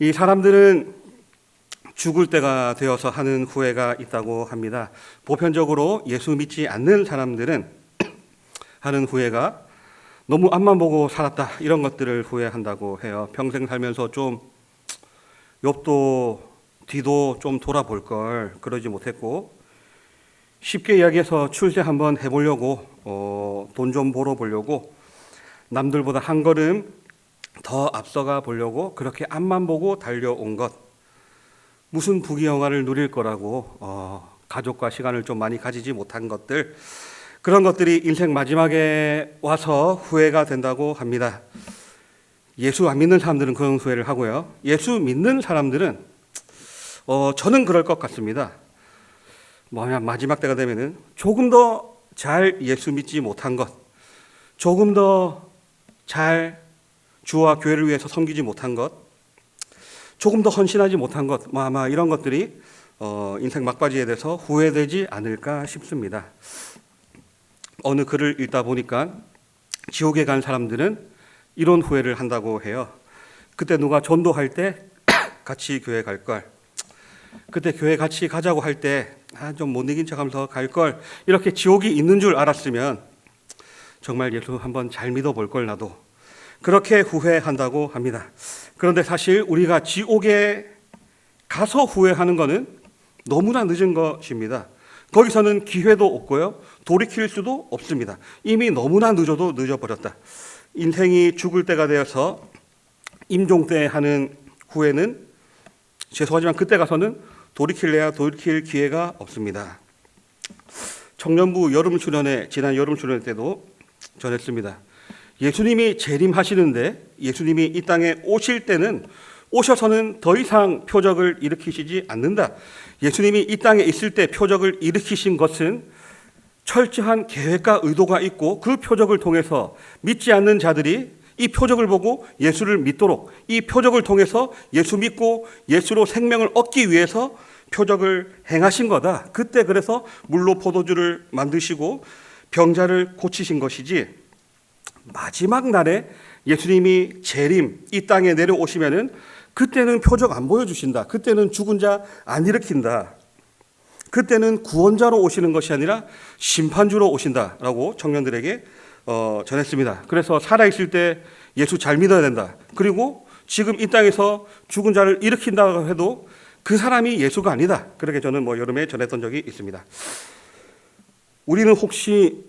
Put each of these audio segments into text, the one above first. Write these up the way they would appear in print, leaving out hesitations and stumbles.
이 사람들은 죽을 때가 되어서 하는 후회가 있다고 합니다. 보편적으로 예수 믿지 않는 사람들은 하는 후회가 너무 앞만 보고 살았다, 이런 것들을 후회한다고 해요. 평생 살면서 좀 옆도 뒤도 좀 돌아볼 걸 그러지 못했고, 쉽게 이야기해서 출세 한번 해보려고 돈 좀 벌어보려고 남들보다 한 걸음 더 앞서가 보려고 그렇게 앞만 보고 달려온 것, 무슨 부귀영화를 누릴 거라고 가족과 시간을 좀 많이 가지지 못한 것들, 그런 것들이 인생 마지막에 와서 후회가 된다고 합니다. 예수 안 믿는 사람들은 그런 후회를 하고요. 예수 믿는 사람들은 저는 그럴 것 같습니다. 마지막 때가 되면은 조금 더 잘 예수 믿지 못한 것, 조금 더 잘 주와 교회를 위해서 섬기지 못한 것, 조금 더 헌신하지 못한 것, 아마 이런 것들이 인생 막바지에 대해서 후회되지 않을까 싶습니다. 어느 글을 읽다 보니까 지옥에 간 사람들은 이런 후회를 한다고 해요. 그때 누가 전도할 때 같이 교회 갈 걸, 그때 교회 같이 가자고 할 때 좀 못 이긴 척하면서 갈 걸, 이렇게 지옥이 있는 줄 알았으면 정말 예수 한번 잘 믿어볼 걸 나도, 그렇게 후회한다고 합니다. 그런데 사실 우리가 지옥에 가서 후회하는 것은 너무나 늦은 것입니다. 거기서는 기회도 없고요, 돌이킬 수도 없습니다. 이미 너무나 늦어도 늦어버렸다. 인생이 죽을 때가 되어서 임종 때 하는 후회는 죄송하지만 그때 가서는 돌이킬래야 돌이킬 기회가 없습니다. 청년부 여름 수련회, 지난 여름 수련회 때도 전했습니다. 예수님이 재림하시는데, 예수님이 이 땅에 오실 때는 오셔서는 더 이상 표적을 일으키시지 않는다. 예수님이 이 땅에 있을 때 표적을 일으키신 것은 철저한 계획과 의도가 있고, 그 표적을 통해서 믿지 않는 자들이 이 표적을 보고 예수를 믿도록, 이 표적을 통해서 예수 믿고 예수로 생명을 얻기 위해서 표적을 행하신 거다. 그때 그래서 물로 포도주를 만드시고 병자를 고치신 것이지, 마지막 날에 예수님이 재림, 이 땅에 내려오시면은 그때는 표적 안 보여주신다. 그때는 죽은 자 안 일으킨다. 그때는 구원자로 오시는 것이 아니라 심판주로 오신다라고 청년들에게 전했습니다. 그래서 살아있을 때 예수 잘 믿어야 된다. 그리고 지금 이 땅에서 죽은 자를 일으킨다고 해도 그 사람이 예수가 아니다. 그렇게 저는 여름에 전했던 적이 있습니다. 우리는 혹시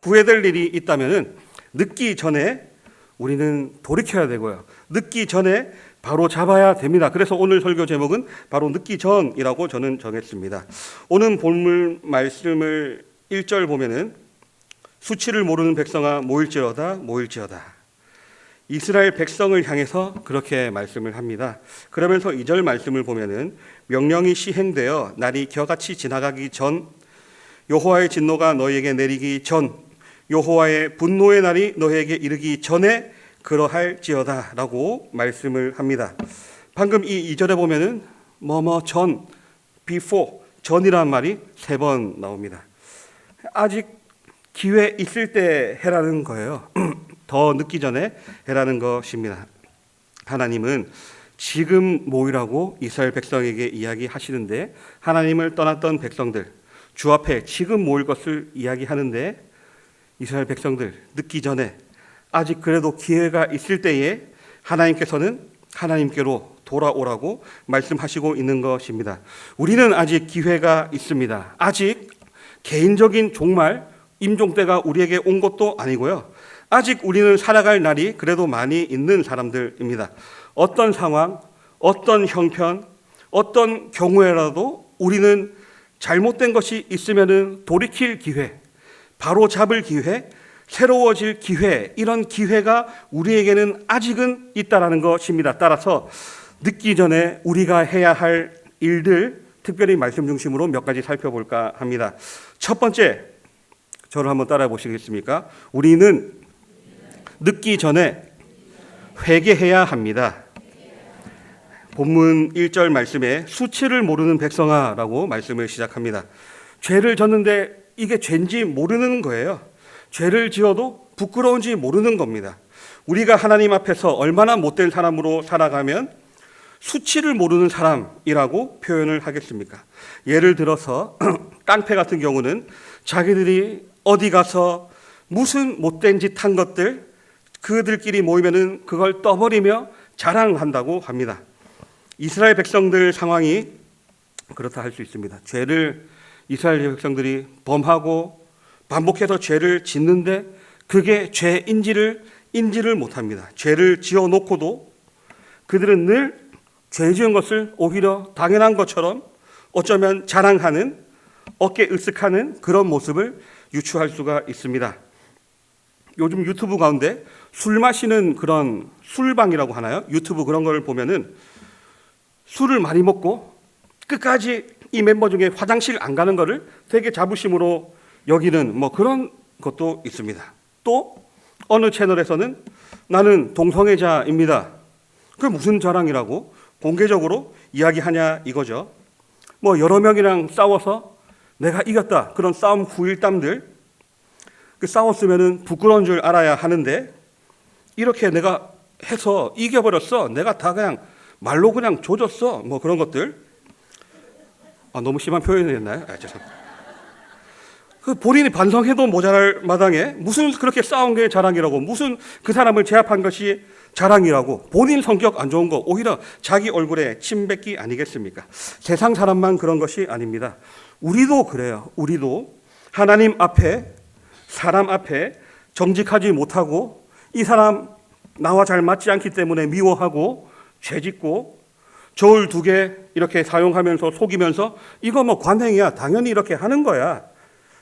후회될 일이 있다면 늦기 전에 우리는 돌이켜야 되고요, 늦기 전에 바로 잡아야 됩니다. 그래서 오늘 설교 제목은 바로 늦기 전이라고 저는 정했습니다. 오늘 본문 말씀을 1절 보면은 수치를 모르는 백성아 모일지어다 모일지어다. 이스라엘 백성을 향해서 그렇게 말씀을 합니다. 그러면서 2절 말씀을 보면은 명령이 시행되어 날이 겨같이 지나가기 전, 여호와의 진노가 너희에게 내리기 전, 여호와의 분노의 날이 너희에게 이르기 전에 그러할지어다 라고 말씀을 합니다. 방금 이 2절에 보면은 전, before, 전이라는 말이 3번 나옵니다. 아직 기회 있을 때 해라는 거예요. 더 늦기 전에 해라는 것입니다. 하나님은 지금 모이라고 이스라엘 백성에게 이야기하시는데, 하나님을 떠났던 백성들, 주 앞에 지금 모일 것을 이야기하는데, 이스라엘 백성들 늦기 전에 아직 그래도 기회가 있을 때에 하나님께서는 하나님께로 돌아오라고 말씀하시고 있는 것입니다. 우리는 아직 기회가 있습니다. 아직 개인적인 종말, 임종 때가 우리에게 온 것도 아니고요, 아직 우리는 살아갈 날이 그래도 많이 있는 사람들입니다. 어떤 상황, 어떤 형편, 어떤 경우에라도 우리는 잘못된 것이 있으면 돌이킬 기회, 바로 잡을 기회, 새로워질 기회, 이런 기회가 우리에게는 아직은 있다라는 것입니다. 따라서 늦기 전에 우리가 해야 할 일들, 특별히 말씀 중심으로 몇 가지 살펴볼까 합니다. 첫 번째, 저를 한번 따라해 보시겠습니까? 우리는 늦기 전에 회개해야 합니다. 본문 1절 말씀에 수치를 모르는 백성아 라고 말씀을 시작합니다. 죄를 졌는데 이게 죄인지 모르는 거예요. 죄를 지어도 부끄러운지 모르는 겁니다. 우리가 하나님 앞에서 얼마나 못된 사람으로 살아가면 수치를 모르는 사람이라고 표현을 하겠습니까? 예를 들어서 깡패 같은 경우는 자기들이 어디 가서 무슨 못된 짓 한 것들 그들끼리 모이면은 그걸 떠버리며 자랑한다고 합니다. 이스라엘 백성들 상황이 그렇다 할 수 있습니다. 죄를 이스라엘 백성들이 범하고 반복해서 죄를 짓는데 그게 죄인지를 인지를 못합니다. 죄를 지어놓고도 그들은 늘 죄 지은 것을 오히려 당연한 것처럼 어쩌면 자랑하는 어깨 으쓱하는 그런 모습을 유추할 수가 있습니다. 요즘 유튜브 가운데 술 마시는 그런 술방이라고 하나요? 유튜브 그런 걸 보면은 술을 많이 먹고 끝까지 이 멤버 중에 화장실 안 가는 거를 되게 자부심으로 여기는 뭐 그런 것도 있습니다. 또 어느 채널에서는 나는 동성애자입니다. 그게 무슨 자랑이라고 공개적으로 이야기하냐 이거죠. 뭐 여러 명이랑 싸워서 내가 이겼다 그런 싸움 후일담들 그 싸웠으면은 부끄러운 줄 알아야 하는데 이렇게 내가 해서 이겨버렸어. 내가 다 그냥 말로 그냥 조졌어. 뭐 그런 것들. 너무 심한 표현이 했나요? 죄송합니다. 그 본인이 반성해도 모자랄 마당에 무슨 그렇게 싸운 게 자랑이라고 무슨 그 사람을 제압한 것이 자랑이라고 본인 성격 안 좋은 거 오히려 자기 얼굴에 침 뱉기 아니겠습니까? 세상 사람만 그런 것이 아닙니다. 우리도 그래요. 우리도 하나님 앞에 사람 앞에 정직하지 못하고 이 사람 나와 잘 맞지 않기 때문에 미워하고 죄짓고 저울 2개 이렇게 사용하면서 속이면서 이거 뭐 관행이야. 당연히 이렇게 하는 거야.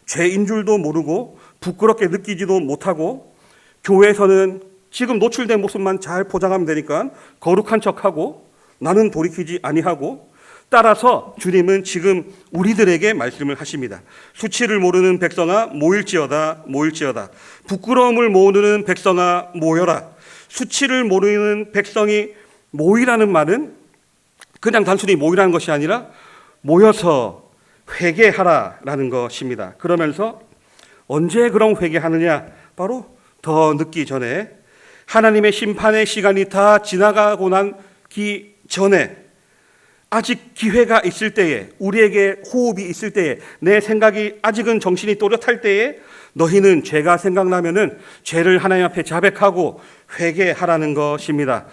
죄인 줄도 모르고 부끄럽게 느끼지도 못하고 교회에서는 지금 노출된 모습만 잘 포장하면 되니까 거룩한 척하고 나는 돌이키지 아니하고 따라서 주님은 지금 우리들에게 말씀을 하십니다. 수치를 모르는 백성아 모일지어다 모일지어다. 부끄러움을 모르는 백성아 모여라. 수치를 모르는 백성이 모이라는 말은 그냥 단순히 모이라는 것이 아니라 모여서 회개하라라는 것입니다. 그러면서 언제 그런 회개하느냐? 바로 더 늦기 전에 하나님의 심판의 시간이 다 지나가고 나기 전에 아직 기회가 있을 때에 우리에게 호흡이 있을 때에 내 생각이 아직은 정신이 또렷할 때에 너희는 죄가 생각나면은 죄를 하나님 앞에 자백하고 회개하라는 것입니다.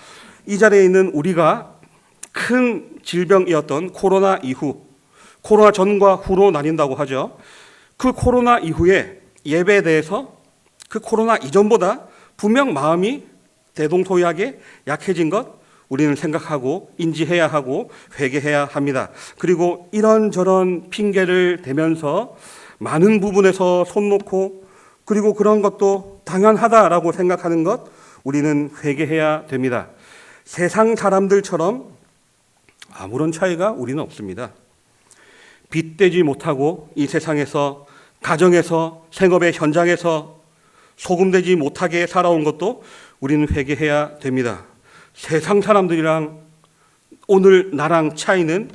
이 자리에 있는 우리가 큰 질병이었던 코로나 이후 코로나 전과 후로 나뉜다고 하죠. 그 코로나 이후에 예배에 대해서 그 코로나 이전보다 분명 마음이 대동소이하게 약해진 것 우리는 생각하고 인지해야 하고 회개해야 합니다. 그리고 이런저런 핑계를 대면서 많은 부분에서 손 놓고 그리고 그런 것도 당연하다라고 생각하는 것 우리는 회개해야 됩니다. 세상 사람들처럼 아무런 차이가 우리는 없습니다. 빚되지 못하고 이 세상에서 가정에서 생업의 현장에서 소금되지 못하게 살아온 것도 우리는 회개해야 됩니다. 세상 사람들이랑 오늘 나랑 차이는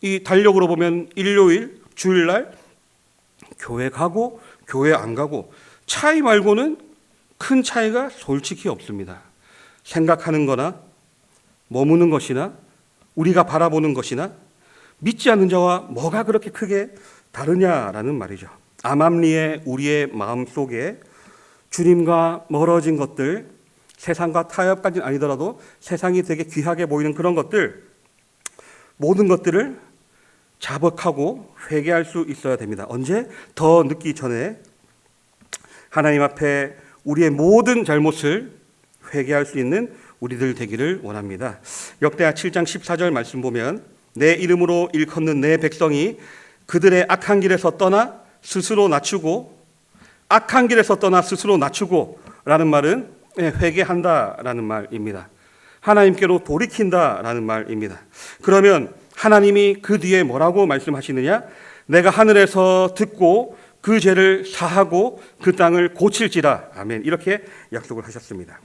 이 달력으로 보면 일요일, 주일날 교회 가고 교회 안 가고 차이 말고는 큰 차이가 솔직히 없습니다. 생각하는 거나 머무는 것이나 우리가 바라보는 것이나 믿지 않는 자와 뭐가 그렇게 크게 다르냐라는 말이죠. 암암리에 우리의 마음속에 주님과 멀어진 것들 세상과 타협까지는 아니더라도 세상이 되게 귀하게 보이는 그런 것들 모든 것들을 자복하고 회개할 수 있어야 됩니다. 언제? 더 늦기 전에 하나님 앞에 우리의 모든 잘못을 회개할 수 있는 우리들 되기를 원합니다. 역대하 7장 14절 말씀 보면 내 이름으로 일컫는 내 백성이 그들의 악한 길에서 떠나 스스로 낮추고 악한 길에서 떠나 스스로 낮추고 라는 말은 회개한다라는 말입니다. 하나님께로 돌이킨다라는 말입니다. 그러면 하나님이 그 뒤에 뭐라고 말씀하시느냐? 내가 하늘에서 듣고 그 죄를 사하고 그 땅을 고칠지라. 아멘. 이렇게 약속을 하셨습니다.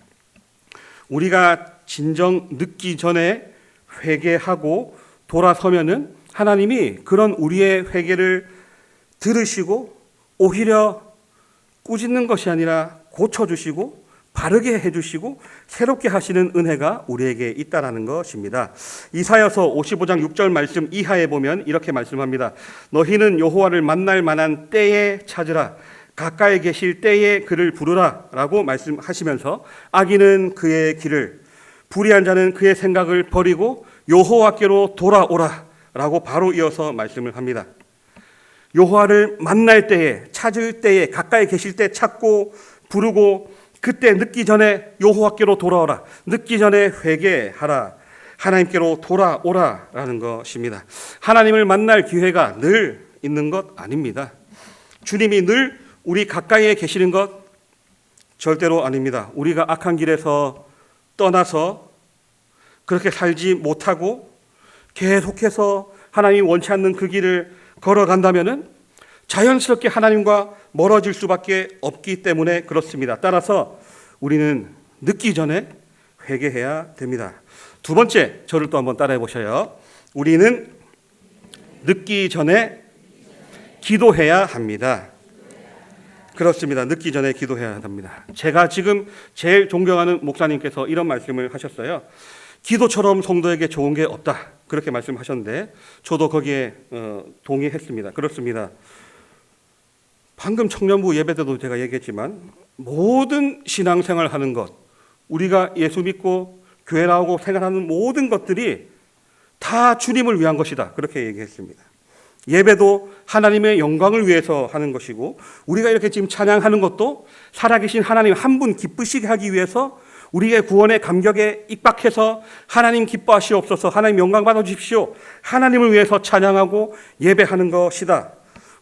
우리가 진정 늦기 전에 회개하고 돌아서면은 하나님이 그런 우리의 회개를 들으시고 오히려 꾸짖는 것이 아니라 고쳐주시고 바르게 해주시고 새롭게 하시는 은혜가 우리에게 있다라는 것입니다. 이사야서 55장 6절 말씀 이하에 보면 이렇게 말씀합니다. 너희는 여호와를 만날 만한 때에 찾으라. 가까이 계실 때에 그를 부르라 라고 말씀하시면서 악인은 그의 길을, 불의한 자는 그의 생각을 버리고 여호와께로 돌아오라 라고 바로 이어서 말씀을 합니다. 여호와를 만날 때에, 찾을 때에, 가까이 계실 때 찾고 부르고 그때 늦기 전에 여호와께로 돌아오라. 늦기 전에 회개하라. 하나님께로 돌아오라라는 것입니다. 하나님을 만날 기회가 늘 있는 것 아닙니다. 주님이 늘 우리 가까이에 계시는 것 절대로 아닙니다. 우리가 악한 길에서 떠나서 그렇게 살지 못하고 계속해서 하나님이 원치 않는 그 길을 걸어간다면은 자연스럽게 하나님과 멀어질 수밖에 없기 때문에 그렇습니다. 따라서 우리는 늦기 전에 회개해야 됩니다. 두 번째, 저를 또 한번 따라해 보셔요. 우리는 늦기 전에 기도해야 합니다. 그렇습니다. 늦기 전에 기도해야 합니다. 제가 지금 제일 존경하는 목사님께서 이런 말씀을 하셨어요. 기도처럼 성도에게 좋은 게 없다. 그렇게 말씀하셨는데 저도 거기에 동의했습니다. 그렇습니다. 방금 청년부 예배 때도 제가 얘기했지만 모든 신앙생활 하는 것, 우리가 예수 믿고 교회 나오고 생활하는 모든 것들이 다 주님을 위한 것이다. 그렇게 얘기했습니다. 예배도 하나님의 영광을 위해서 하는 것이고 우리가 이렇게 지금 찬양하는 것도 살아계신 하나님 한 분 기쁘시게 하기 위해서 우리의 구원의 감격에 입박해서 하나님 기뻐하시옵소서, 하나님 영광 받아주십시오, 하나님을 위해서 찬양하고 예배하는 것이다.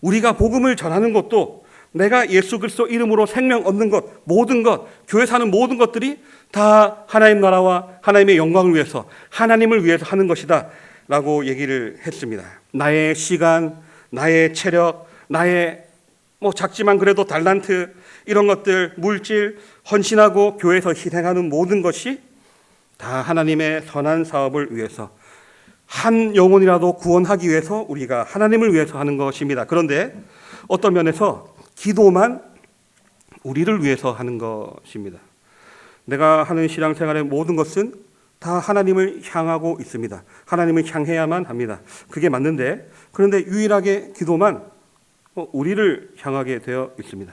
우리가 복음을 전하는 것도 내가 예수 그리스도 이름으로 생명 얻는 것, 모든 것, 교회 사는 모든 것들이 다 하나님 나라와 하나님의 영광을 위해서, 하나님을 위해서 하는 것이다 라고 얘기를 했습니다. 나의 시간, 나의 체력, 나의 작지만 그래도 달란트, 이런 것들, 물질, 헌신하고 교회에서 희생하는 모든 것이 다 하나님의 선한 사업을 위해서, 한 영혼이라도 구원하기 위해서 우리가 하나님을 위해서 하는 것입니다. 그런데 어떤 면에서 기도만 우리를 위해서 하는 것입니다. 내가 하는 신앙생활의 모든 것은 다 하나님을 향하고 있습니다. 하나님을 향해야만 합니다. 그게 맞는데, 그런데 유일하게 기도만 우리를 향하게 되어 있습니다.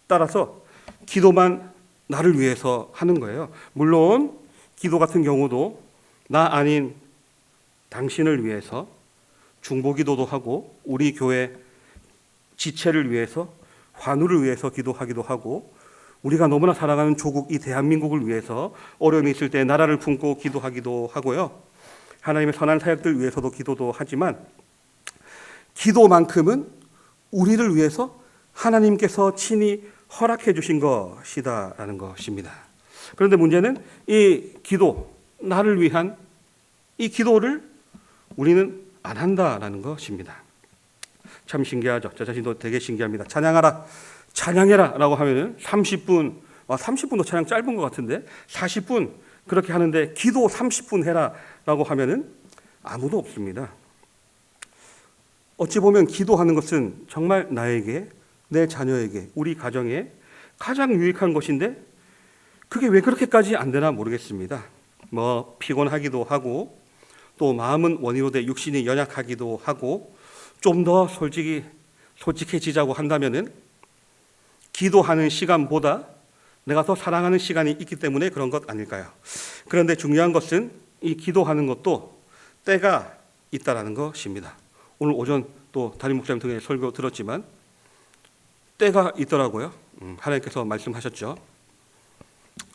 따라서 기도만 나를 위해서 하는 거예요. 물론 기도 같은 경우도 나 아닌 당신을 위해서 중보기도도 하고 우리 교회 지체를 위해서, 환우를 위해서 기도하기도 하고, 우리가 너무나 사랑하는 조국 이 대한민국을 위해서 어려움이 있을 때 나라를 품고 기도하기도 하고요. 하나님의 선한 사역들 위해서도 기도도 하지만 기도만큼은 우리를 위해서 하나님께서 친히 허락해 주신 것이다라는 것입니다. 그런데 문제는 이 기도, 나를 위한 이 기도를 우리는 안 한다라는 것입니다. 참 신기하죠. 저 자신도 되게 신기합니다. 찬양하라, 찬양해라 라고 하면은 30분, 30분도 찬양 짧은 것 같은데 40분 그렇게 하는데 기도 30분 해라 라고 하면은 아무도 없습니다. 어찌 보면 기도하는 것은 정말 나에게, 내 자녀에게, 우리 가정에 가장 유익한 것인데 그게 왜 그렇게까지 안 되나 모르겠습니다. 피곤하기도 하고 또 마음은 원이로 돼 육신이 연약하기도 하고 좀 더 솔직해지자고 한다면은 기도하는 시간보다 내가 더 사랑하는 시간이 있기 때문에 그런 것 아닐까요? 그런데 중요한 것은 이 기도하는 것도 때가 있다라는 것입니다. 오늘 오전 또 담임 목사님 통해 설교 들었지만 때가 있더라고요. 하나님께서 말씀하셨죠.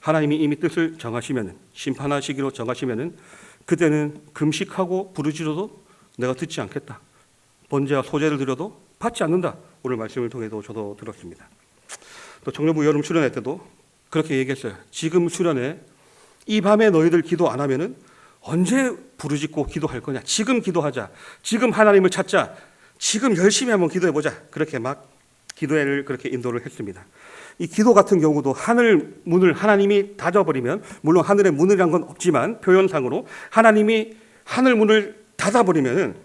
하나님이 이미 뜻을 정하시면은, 심판하시기로 정하시면은 그때는 금식하고 부르짖어도 내가 듣지 않겠다. 번제와 소제를 드려도 받지 않는다. 오늘 말씀을 통해도 저도 들었습니다. 또 청년부 여름 수련회 때도 그렇게 얘기했어요. 지금 수련회 이 밤에 너희들 기도 안 하면은 언제 부르짖고 기도할 거냐. 지금 기도하자. 지금 하나님을 찾자. 지금 열심히 한번 기도해보자. 그렇게 막 기도회를 그렇게 인도를 했습니다. 이 기도 같은 경우도 하늘 문을 하나님이 닫아버리면, 물론 하늘에 문이란 건 없지만 표현상으로 하나님이 하늘 문을 닫아버리면은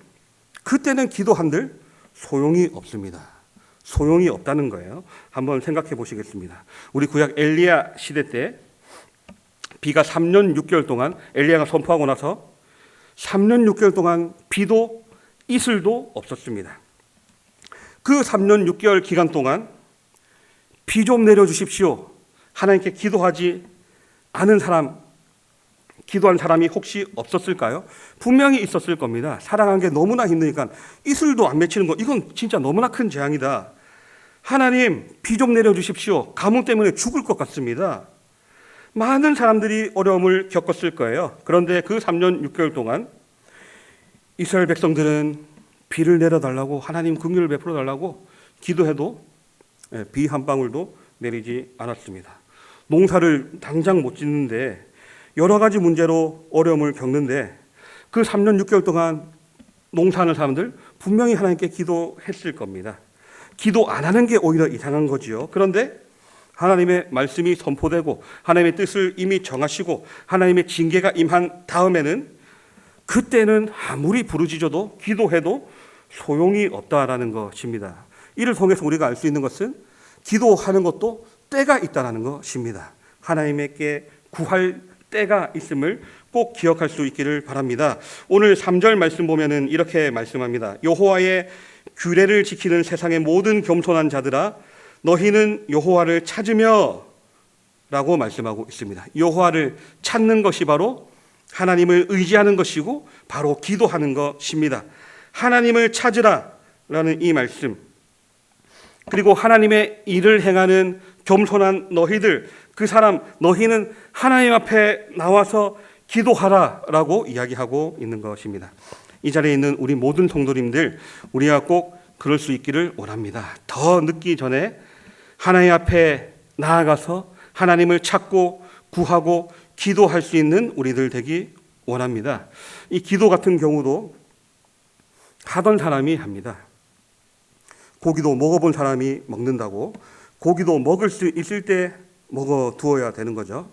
그때는 기도한들 소용이 없습니다. 소용이 없다는 거예요. 한번 생각해 보시겠습니다. 우리 구약 엘리야 시대 때 비가 3년 6개월 동안 엘리야가 선포하고 나서 3년 6개월 동안 비도 이슬도 없었습니다. 그 3년 6개월 기간 동안 비 좀 내려주십시오. 하나님께 기도하지 않은 사람, 기도한 사람이 혹시 없었을까요? 분명히 있었을 겁니다. 사랑하는 게 너무나 힘드니까 이슬도 안 맺히는 거, 이건 진짜 너무나 큰 재앙이다. 하나님, 비 좀 내려주십시오. 가뭄 때문에 죽을 것 같습니다. 많은 사람들이 어려움을 겪었을 거예요. 그런데 그 3년 6개월 동안 이스라엘 백성들은 비를 내려달라고, 하나님 긍휼을 베풀어 달라고 기도해도 비 한 방울도 내리지 않았습니다. 농사를 당장 못 짓는데 여러 가지 문제로 어려움을 겪는데 그 3년 6개월 동안 농사하는 사람들 분명히 하나님께 기도했을 겁니다. 기도 안 하는 게 오히려 이상한 거지요. 그런데 하나님의 말씀이 선포되고 하나님의 뜻을 이미 정하시고 하나님의 징계가 임한 다음에는 그때는 아무리 부르짖어도 기도해도 소용이 없다라는 것입니다. 이를 통해서 우리가 알 수 있는 것은 기도하는 것도 때가 있다는 것입니다. 하나님께 구할 때가 있음을 꼭 기억할 수 있기를 바랍니다. 오늘 3절 말씀 보면은 이렇게 말씀합니다. 여호와의 규례를 지키는 세상의 모든 겸손한 자들아 너희는 여호와를 찾으며 라고 말씀하고 있습니다. 여호와를 찾는 것이 바로 하나님을 의지하는 것이고 바로 기도하는 것입니다. 하나님을 찾으라 라는 이 말씀, 그리고 하나님의 일을 행하는 겸손한 너희들, 그 사람 너희는 하나님 앞에 나와서 기도하라 라고 이야기하고 있는 것입니다. 이 자리에 있는 우리 모든 성도님들, 우리가 꼭 그럴 수 있기를 원합니다. 더 늦기 전에 하나님 앞에 나아가서 하나님을 찾고 구하고 기도할 수 있는 우리들 되기 원합니다. 이 기도 같은 경우도 하던 사람이 합니다. 고기도 먹어본 사람이 먹는다고, 고기도 먹을 수 있을 때 먹어두어야 되는 거죠.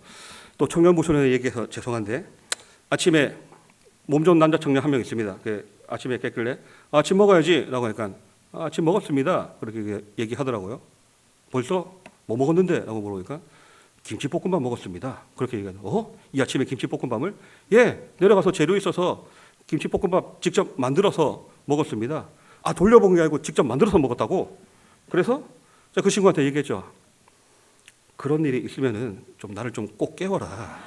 또 청년부소년에 얘기해서 죄송한데 아침에 몸 좋은 남자 청년 한 명 있습니다. 아침에 깼길래 아침 먹어야지 라고 하니까 아침 먹었습니다 그렇게 얘기하더라고요. 벌써 뭐 먹었는데? 라고 물어보니까 김치볶음밥 먹었습니다 그렇게 얘기하더라고요. 이 아침에 김치볶음밥을? 예, 내려가서 재료 있어서 김치볶음밥 직접 만들어서 먹었습니다. 아, 돌려본 게 아니고 직접 만들어서 먹었다고? 그래서 그 친구한테 얘기했죠. 그런 일이 있으면은 좀 나를 좀 꼭 깨워라.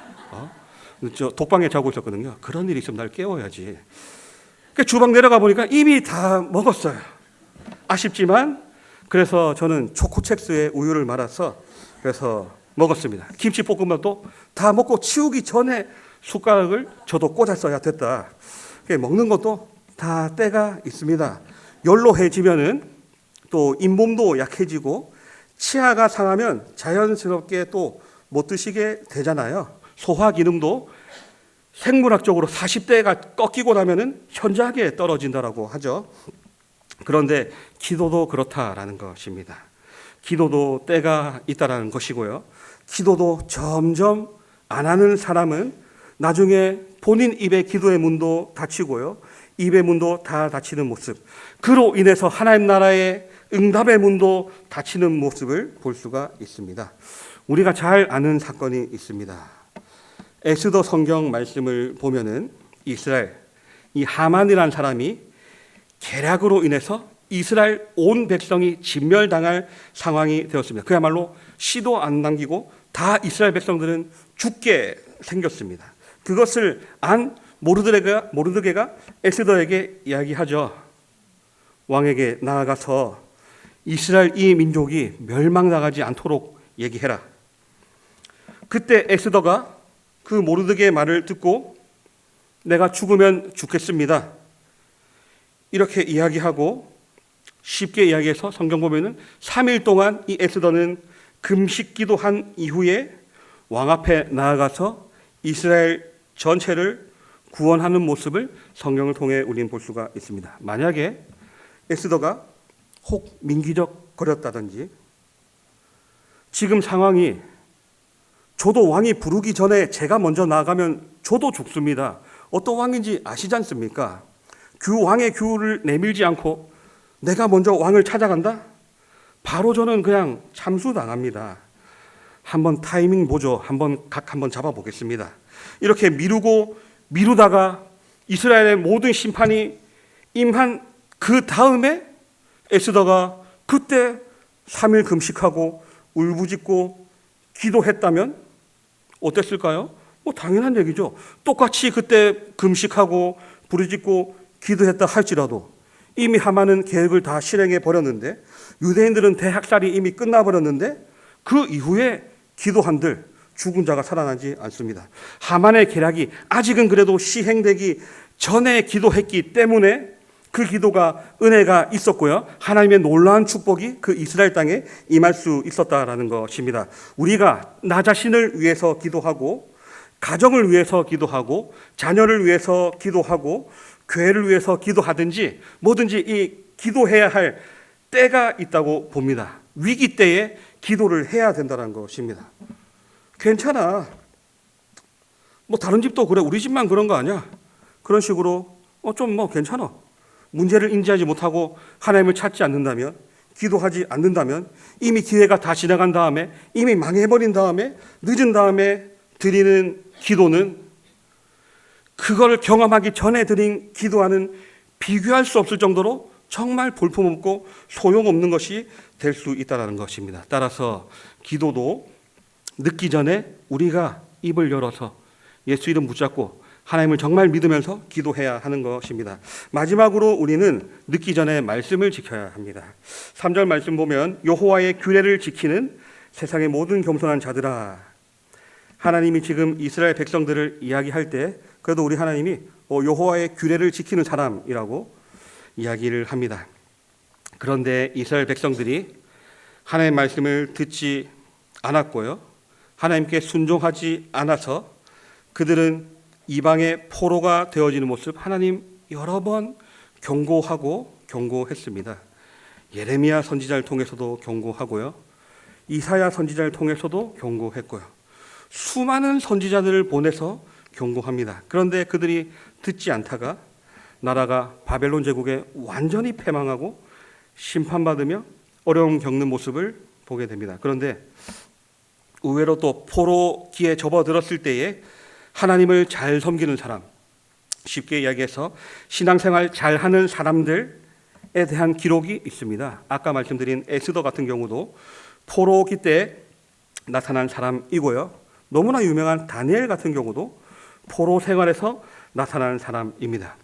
저 독방에 자고 있었거든요. 그런 일이 있으면 날 깨워야지. 주방 내려가 보니까 이미 다 먹었어요. 아쉽지만 그래서 저는 초코첵스에 우유를 말아서 그래서 먹었습니다. 김치볶음밥도 다 먹고 치우기 전에 숟가락을 저도 꽂았어야 됐다. 먹는 것도 다 때가 있습니다. 연로해지면은 또 잇몸도 약해지고 치아가 상하면 자연스럽게 또 못 드시게 되잖아요. 소화 기능도 생물학적으로 40대가 꺾이고 나면은 현저하게 떨어진다라고 하죠. 그런데 기도도 그렇다라는 것입니다. 기도도 때가 있다라는 것이고요. 기도도 점점 안 하는 사람은 나중에 본인 입의 기도의 문도 닫히고요. 입의 문도 다 닫히는 모습. 그로 인해서 하나님 나라의 응답의 문도 닫히는 모습을 볼 수가 있습니다. 우리가 잘 아는 사건이 있습니다. 엑스더 성경 말씀을 보면은 이스라엘, 이 하만이라는 사람이 계략으로 인해서 이스라엘 온 백성이 진멸당할 상황이 되었습니다. 그야말로 씨도 안 남기고 다 이스라엘 백성들은 죽게 생겼습니다. 그것을 안 모르드게가 엑스더에게 이야기하죠. 왕에게 나아가서 이스라엘 이 민족이 멸망당하지 않도록 얘기해라. 그때 엑스더가 그 모르드게의 말을 듣고 내가 죽으면 죽겠습니다 이렇게 이야기하고, 쉽게 이야기해서 성경 보면은 3일 동안 이 엑스더는 금식 기도한 이후에 왕 앞에 나아가서 이스라엘 전체를 구원하는 모습을 성경을 통해 우리는 볼 수가 있습니다. 만약에 엑스더가 혹 민기적 거렸다든지 지금 상황이 저도 왕이 부르기 전에 제가 먼저 나가면 저도 죽습니다. 어떤 왕인지 아시지 않습니까? 그 왕의 규를 내밀지 않고 내가 먼저 왕을 찾아간다? 바로 저는 그냥 참수당합니다. 한번 타이밍 보죠. 한번 잡아보겠습니다. 이렇게 미루다가 이스라엘의 모든 심판이 임한 그 다음에 에스더가 그때 3일 금식하고 울부짖고 기도했다면 어땠을까요? 당연한 얘기죠. 똑같이 그때 금식하고 부르짖고 기도했다 할지라도 이미 하만은 계획을 다 실행해 버렸는데, 유대인들은 대학살이 이미 끝나버렸는데 그 이후에 기도한들 죽은 자가 살아나지 않습니다. 하만의 계략이 아직은 그래도 시행되기 전에 기도했기 때문에 그 기도가 은혜가 있었고요, 하나님의 놀라운 축복이 그 이스라엘 땅에 임할 수 있었다라는 것입니다. 우리가 나 자신을 위해서 기도하고, 가정을 위해서 기도하고, 자녀를 위해서 기도하고, 교회를 위해서 기도하든지 뭐든지 이 기도해야 할 때가 있다고 봅니다. 위기 때에 기도를 해야 된다는 것입니다. 괜찮아, 다른 집도 그래, 우리 집만 그런 거 아니야? 그런 식으로 괜찮아. 문제를 인지하지 못하고 하나님을 찾지 않는다면, 기도하지 않는다면, 이미 기회가 다 지나간 다음에, 이미 망해버린 다음에, 늦은 다음에 드리는 기도는 그걸 경험하기 전에 드린 기도와는 비교할 수 없을 정도로 정말 볼품없고 소용없는 것이 될 수 있다는 것입니다. 따라서 기도도 늦기 전에 우리가 입을 열어서 예수 이름 붙잡고 하나님을 정말 믿으면서 기도해야 하는 것입니다. 마지막으로 우리는 늦기 전에 말씀을 지켜야 합니다. 3절 말씀 보면 여호와의 규례를 지키는 세상의 모든 겸손한 자들아. 하나님이 지금 이스라엘 백성들을 이야기할 때 그래도 우리 하나님이 여호와의 규례를 지키는 사람이라고 이야기를 합니다. 그런데 이스라엘 백성들이 하나님의 말씀을 듣지 않았고요, 하나님께 순종하지 않아서 그들은 이방의 포로가 되어지는 모습 하나님 여러 번 경고했습니다. 예레미야 선지자를 통해서도 경고하고요, 이사야 선지자를 통해서도 경고했고요, 수많은 선지자들을 보내서 경고합니다. 그런데 그들이 듣지 않다가 나라가 바벨론 제국에 완전히 패망하고 심판받으며 어려움 겪는 모습을 보게 됩니다. 그런데 의외로 또 포로기에 접어들었을 때에 하나님을 잘 섬기는 사람, 쉽게 이야기해서 신앙생활 잘하는 사람들에 대한 기록이 있습니다. 아까 말씀드린 에스더 같은 경우도 포로기 때 나타난 사람이고요, 너무나 유명한 다니엘 같은 경우도 포로 생활에서 나타난 사람입니다.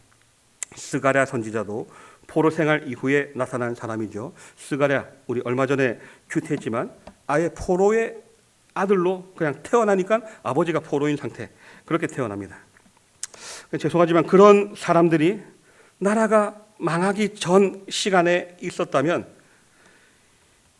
스가랴 선지자도 포로 생활 이후에 나타난 사람이죠. 스가랴 우리 얼마 전에 큐티했지만 아예 포로의 아들로 그냥 태어나니까 아버지가 포로인 상태, 그렇게 태어납니다. 죄송하지만 그런 사람들이 나라가 망하기 전 시간에 있었다면,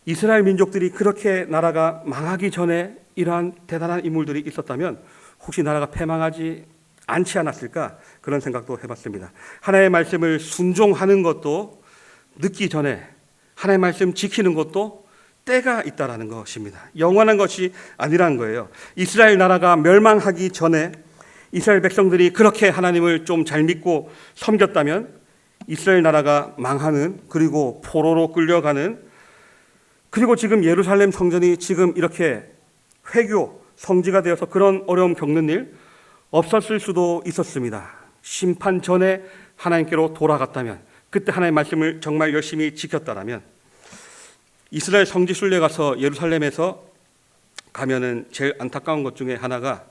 이스라엘 민족들이 그렇게 나라가 망하기 전에 이러한 대단한 인물들이 있었다면 혹시 나라가 패망하지 않지 않았을까, 그런 생각도 해봤습니다. 하나님의 말씀을 순종하는 것도 늦기 전에, 하나님의 말씀 지키는 것도 때가 있다라는 것입니다. 영원한 것이 아니라는 거예요. 이스라엘 나라가 멸망하기 전에 이스라엘 백성들이 그렇게 하나님을 좀 잘 믿고 섬겼다면 이스라엘 나라가 망하는, 그리고 포로로 끌려가는, 그리고 지금 예루살렘 성전이 지금 이렇게 회교 성지가 되어서 그런 어려움 겪는 일 없었을 수도 있었습니다. 심판 전에 하나님께로 돌아갔다면, 그때 하나님의 말씀을 정말 열심히 지켰다라면, 이스라엘 성지 순례 가서 예루살렘에서 가면은 제일 안타까운 것 중에 하나가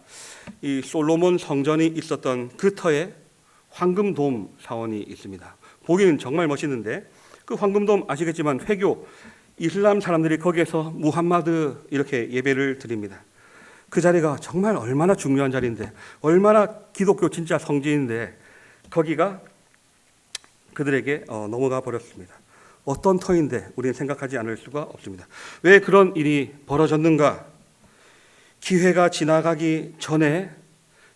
이 솔로몬 성전이 있었던 그 터에 황금돔 사원이 있습니다. 보기는 정말 멋있는데 그 황금돔 아시겠지만 회교 이슬람 사람들이 거기에서 무함마드 이렇게 예배를 드립니다. 그 자리가 정말 얼마나 중요한 자리인데, 얼마나 기독교 진짜 성지인데 거기가 그들에게 넘어가 버렸습니다. 어떤 터인데 우리는 생각하지 않을 수가 없습니다. 왜 그런 일이 벌어졌는가? 기회가 지나가기 전에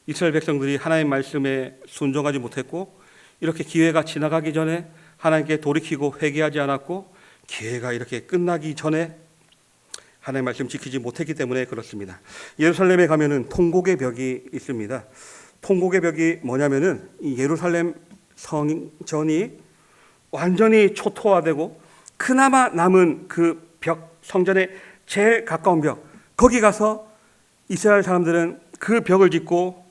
이스라엘 백성들이 하나님의 말씀에 순종하지 못했고, 이렇게 기회가 지나가기 전에 하나님께 돌이키고 회개하지 않았고, 기회가 이렇게 끝나기 전에 하나님의 말씀 지키지 못했기 때문에 그렇습니다. 예루살렘에 가면은 통곡의 벽이 있습니다. 통곡의 벽이 뭐냐면은 이 예루살렘 성전이 완전히 초토화되고 그나마 남은 그 벽, 성전의 제일 가까운 벽, 거기 가서 이스라엘 사람들은 그 벽을 짓고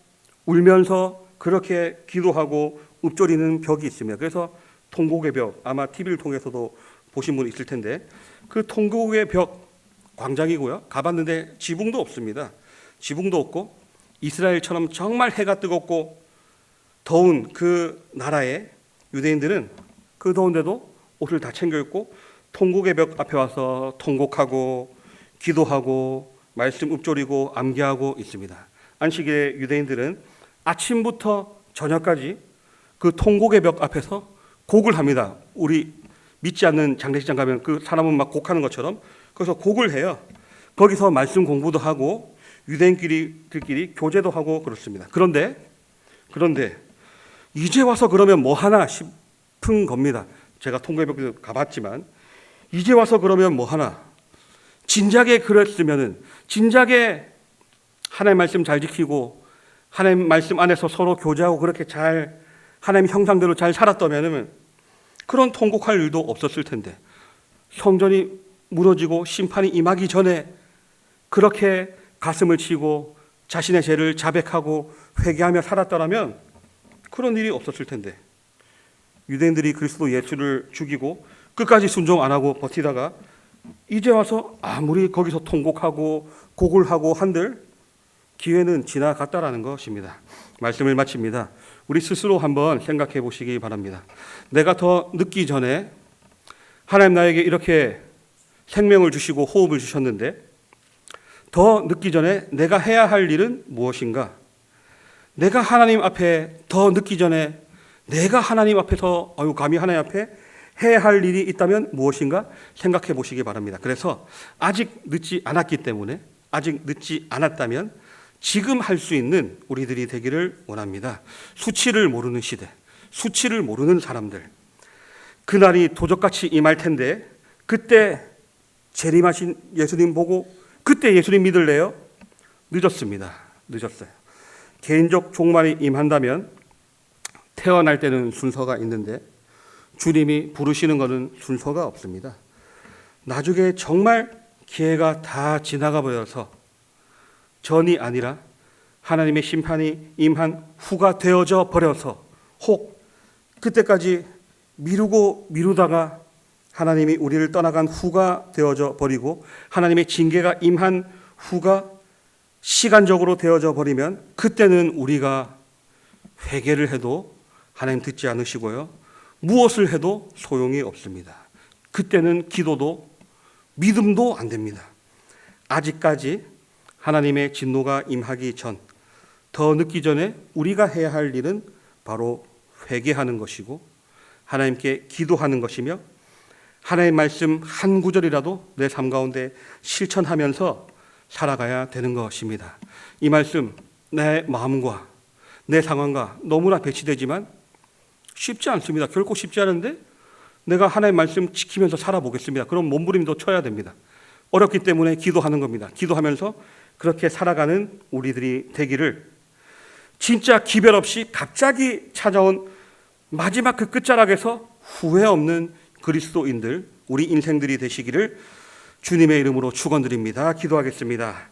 울면서 그렇게 기도하고 읊조리는 벽이 있습니다. 그래서 통곡의 벽, 아마 TV를 통해서도 보신 분 있을 텐데, 그 통곡의 벽 광장이고요. 가봤는데 지붕도 없습니다. 지붕도 없고 이스라엘처럼 정말 해가 뜨겁고 더운 그 나라에 유대인들은 그 더운데도 옷을 다 챙겨 입고 통곡의 벽 앞에 와서 통곡하고 기도하고 말씀 읊조리고 암기하고 있습니다. 안식일에 유대인들은 아침부터 저녁까지 그 통곡의 벽 앞에서 곡을 합니다. 우리 믿지 않는 장례식장 가면 그 사람은 막 곡하는 것처럼 거기서 곡을 해요. 거기서 말씀 공부도 하고 유대인들끼리 교제도 하고 그렇습니다. 그런데 이제 와서 그러면 뭐 하나 싶은 겁니다. 제가 통곡의 벽 가봤지만 이제 와서 그러면 뭐 하나. 진작에 그랬으면은, 진작에 하나님 말씀 잘 지키고 하나님 말씀 안에서 서로 교제하고 그렇게 잘 하나님 형상대로 잘 살았다면은 그런 통곡할 일도 없었을 텐데, 성전이 무너지고 심판이 임하기 전에 그렇게 가슴을 치고 자신의 죄를 자백하고 회개하며 살았더라면 그런 일이 없었을 텐데, 유대인들이 그리스도 예수를 죽이고 끝까지 순종 안 하고 버티다가 이제 와서 아무리 거기서 통곡하고 곡을 하고 한들 기회는 지나갔다라는 것입니다. 말씀을 마칩니다. 우리 스스로 한번 생각해 보시기 바랍니다. 내가 더 늦기 전에 하나님 나에게 이렇게 생명을 주시고 호흡을 주셨는데 더 늦기 전에 내가 해야 할 일은 무엇인가? 내가 하나님 앞에 더 늦기 전에 내가 하나님 앞에서 감히 하나님 앞에 해야 할 일이 있다면 무엇인가 생각해 보시기 바랍니다. 그래서 아직 늦지 않았기 때문에, 아직 늦지 않았다면 지금 할 수 있는 우리들이 되기를 원합니다. 수치를 모르는 시대, 수치를 모르는 사람들, 그날이 도적같이 임할 텐데 그때 재림하신 예수님 보고 그때 예수님 믿을래요? 늦었습니다. 늦었어요. 개인적 종말이 임한다면 태어날 때는 순서가 있는데 주님이 부르시는 것은 순서가 없습니다. 나중에 정말 기회가 다 지나가 버려서 전이 아니라 하나님의 심판이 임한 후가 되어져 버려서 혹 그때까지 미루다가 하나님이 우리를 떠나간 후가 되어져 버리고 하나님의 징계가 임한 후가 시간적으로 되어져 버리면 그때는 우리가 회개를 해도 하나님 듣지 않으시고요. 무엇을 해도 소용이 없습니다. 그때는 기도도 믿음도 안 됩니다. 아직까지 하나님의 진노가 임하기 전, 더 늦기 전에 우리가 해야 할 일은 바로 회개하는 것이고 하나님께 기도하는 것이며 하나님의 말씀 한 구절이라도 내 삶 가운데 실천하면서 살아가야 되는 것입니다. 이 말씀 내 마음과 내 상황과 너무나 배치되지만 쉽지 않습니다. 결코 쉽지 않은데 내가 하나님의 말씀 지키면서 살아보겠습니다. 그럼 몸부림도 쳐야 됩니다. 어렵기 때문에 기도하는 겁니다. 기도하면서 그렇게 살아가는 우리들이 되기를, 진짜 기별 없이 갑자기 찾아온 마지막 그 끝자락에서 후회 없는 그리스도인들, 우리 인생들이 되시기를 주님의 이름으로 축원드립니다. 기도하겠습니다.